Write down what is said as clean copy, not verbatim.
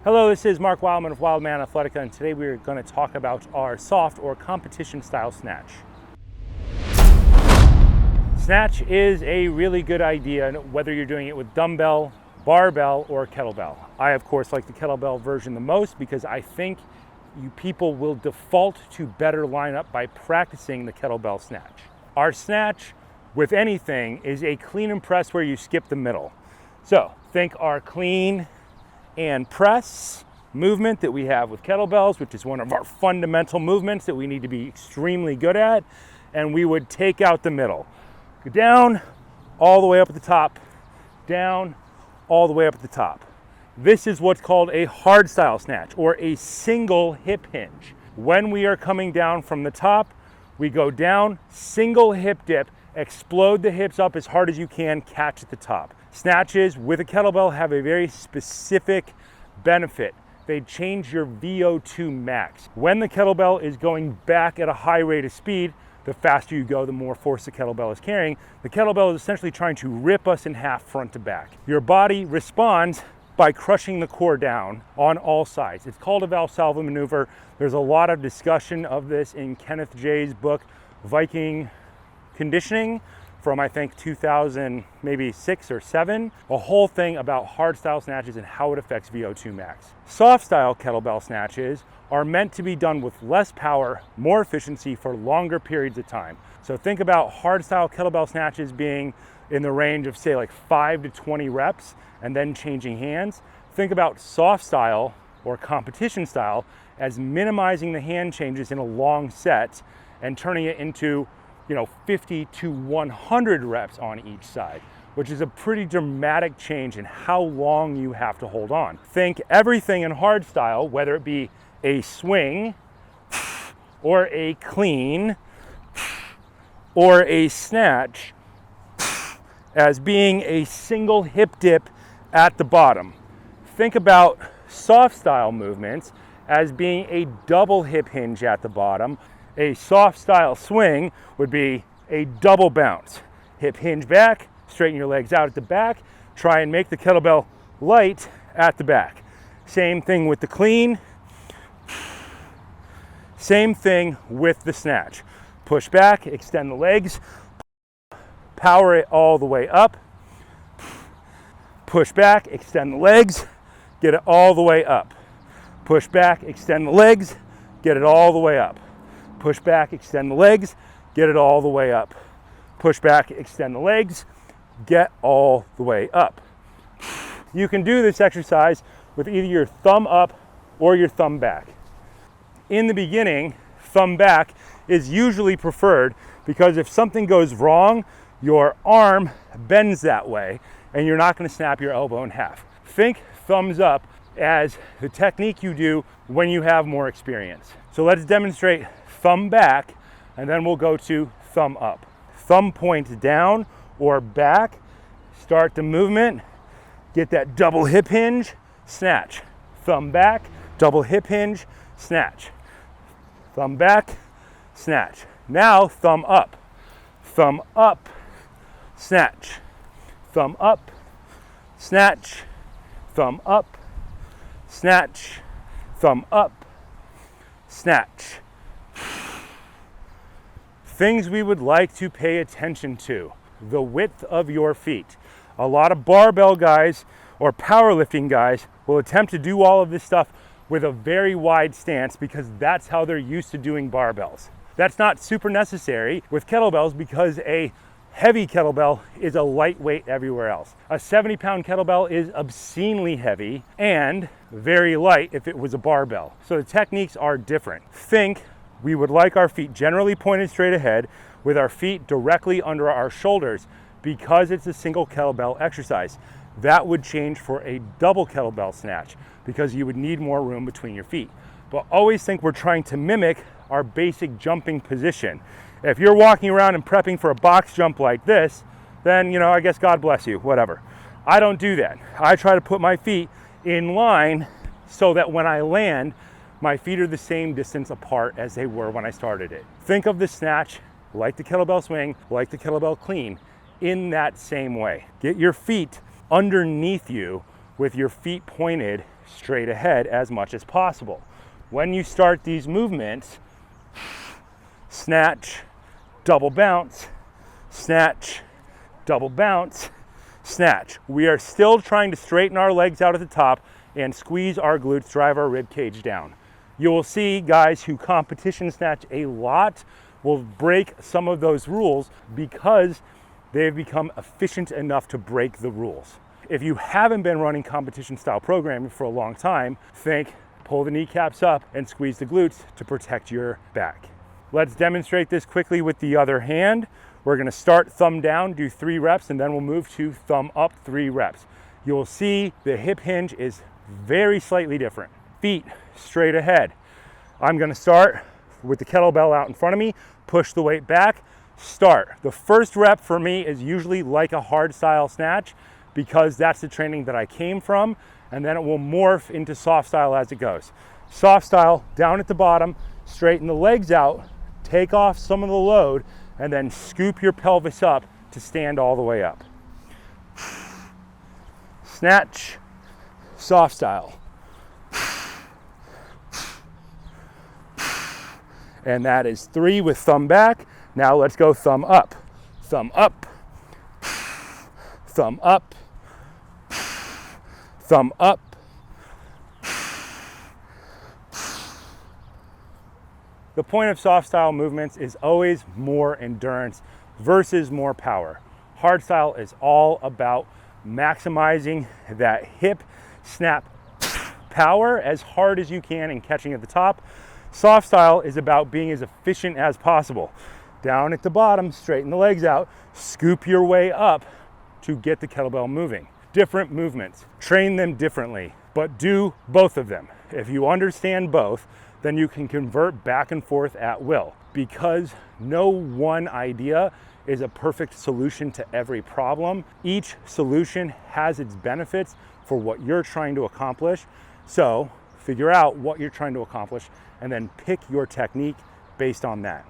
Hello, this is Mark Wildman of Wildman Athletica, and today we are going to talk about our soft or competition style snatch. Snatch is a really good idea whether you're doing it with dumbbell, barbell, or kettlebell. I, of course, like the kettlebell version the most because I think you people will default to better lineup by practicing the kettlebell snatch. Our snatch with anything is a clean and press where you skip the middle. So think our clean and press movement that we have with kettlebells, which is one of our fundamental movements that we need to be extremely good at, and we would take out the middle. Go down, all the way up at the top, down, all the way up at the top. This is what's called a hard style snatch or a single hip hinge. When we are coming down from the top, we go down, single hip dip, explode the hips up as hard as you can, catch at the top. Snatches with a kettlebell have a very specific benefit. They change your VO2 max. When the kettlebell is going back at a high rate of speed, the faster you go, the more force the kettlebell is carrying. The kettlebell is essentially trying to rip us in half front to back. Your body responds by crushing the core down on all sides. It's called a Valsalva maneuver. There's a lot of discussion of this in Kenneth J's book, Viking Conditioning, from I think 2000, maybe 6 or 7, a whole thing about hard style snatches and how it affects VO2 max. Soft style kettlebell snatches are meant to be done with less power, more efficiency for longer periods of time. So think about hard style kettlebell snatches being in the range of say like 5 to 20 reps and then changing hands. Think about soft style or competition style as minimizing the hand changes in a long set and turning it into 50 to 100 reps on each side, which is a pretty dramatic change in how long you have to hold on. Think everything in hard style, whether it be a swing or a clean or a snatch, as being a single hip dip at the bottom. Think about soft style movements as being a double hip hinge at the bottom. A soft style swing would be a double bounce. Hip hinge back, straighten your legs out at the back, try and make the kettlebell light at the back. Same thing with the clean. Same thing with the snatch. Push back, extend the legs, power it all the way up. Push back, extend the legs, get it all the way up. Push back, extend the legs, get it all the way up. Push back, extend the legs, get it all the way up. Push back, extend the legs, get all the way up. You can do this exercise with either your thumb up or your thumb back. In the beginning, thumb back is usually preferred because if something goes wrong, your arm bends that way and you're not going to snap your elbow in half. Think thumbs up as the technique you do when you have more experience. So let's demonstrate thumb back, and then we'll go to thumb up. Thumb point down or back, start the movement, get that double hip hinge, snatch. Thumb back, double hip hinge, snatch. Thumb back, snatch. Now thumb up, snatch. Thumb up, snatch. Thumb up, snatch. Thumb up, snatch. Things we would like to pay attention to: the width of your feet. A lot of barbell guys or powerlifting guys will attempt to do all of this stuff with a very wide stance because that's how they're used to doing barbells. That's not super necessary with kettlebells because a heavy kettlebell is a lightweight everywhere else. A 70-pound kettlebell is obscenely heavy and very light if it was a barbell. So the techniques are different. Think we would like our feet generally pointed straight ahead with our feet directly under our shoulders because it's a single kettlebell exercise. That would change for a double kettlebell snatch because you would need more room between your feet. But always think we're trying to mimic our basic jumping position. If you're walking around and prepping for a box jump like this, then, I guess God bless you, whatever. I don't do that. I try to put my feet in line so that when I land, my feet are the same distance apart as they were when I started it. Think of the snatch like the kettlebell swing, like the kettlebell clean, in that same way. Get your feet underneath you with your feet pointed straight ahead as much as possible. When you start these movements, snatch, double bounce, snatch, double bounce, snatch. We are still trying to straighten our legs out at the top and squeeze our glutes, drive our rib cage down. You will see guys who competition snatch a lot will break some of those rules because they've become efficient enough to break the rules. If you haven't been running competition style programming for a long time, think pull the kneecaps up and squeeze the glutes to protect your back. Let's demonstrate this quickly with the other hand. We're gonna start thumb down, do 3 reps, and then we'll move to thumb up, 3 reps. You'll see the hip hinge is very slightly different. Feet straight ahead. I'm gonna start with the kettlebell out in front of me, push the weight back, start. The first rep for me is usually like a hard style snatch because that's the training that I came from, and then it will morph into soft style as it goes. Soft style, down at the bottom, straighten the legs out, take off some of the load, and then scoop your pelvis up to stand all the way up. Snatch, soft style. And that is 3 with thumb back. Now let's go thumb up, thumb up, thumb up, thumb up. The point of soft style movements is always more endurance versus more power. Hard style is all about maximizing that hip snap power as hard as you can and catching at the top. Soft style is about being as efficient as possible. Down at the bottom, straighten the legs out, scoop your way up to get the kettlebell moving. Different movements, train them differently, but do both of them. If you understand both, then you can convert back and forth at will, because no one idea is a perfect solution to every problem. Each solution has its benefits for what you're trying to accomplish. So figure out what you're trying to accomplish and then pick your technique based on that.